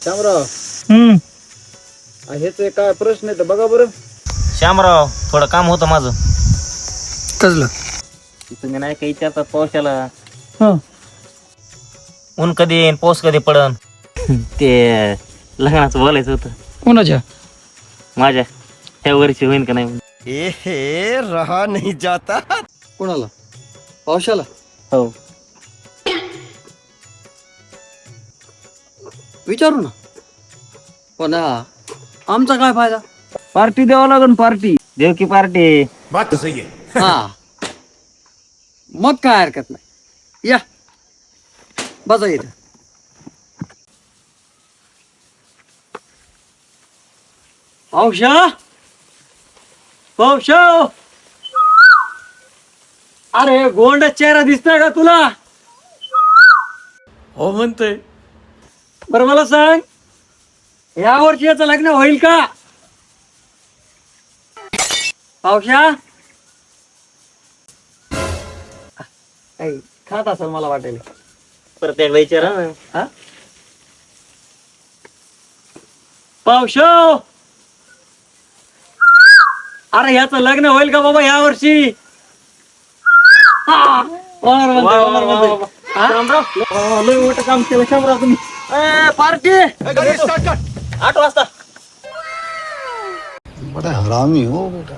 शामराव हम्म ह्याच काय प्रश्न आहे तर बघा बरं. श्यामराव थोडं काम होतं माझं. कसलं? तुम्ही नाही काही विचारतात पावसाला हा ऊन कधी येईन पाऊस कधी पडन ते लग्नाचं बोलायचं होतं कोणाच्या? माझ्या त्या वर्षी होईन का नाही. रहा नहीं जाता. कोणाला? पावसाला? हो विचारू ना. पण आमचा काय फायदा? पार्टी द्यावा लागेल पार्टी. देव की पार्टी. बात तो सही है. हा मग काय हरकत नाही. या बसा इथं. पावशा पावशा अरे गोंड चेहरा दिसतोय का तुला? हो म्हणतोय. बरं मला सांग, या वर्षी याचं लग्न होईल का? पावशा काही खात असेल मला वाटेल. परत एकदा विचारा ना. हा पावशा अरे याचं लग्न होईल का बाबा या वर्षी? लय मोठं काम केलं शामराव तुम्ही. पार्टी 8 वाजता बड़ा हरामी हो बेटा.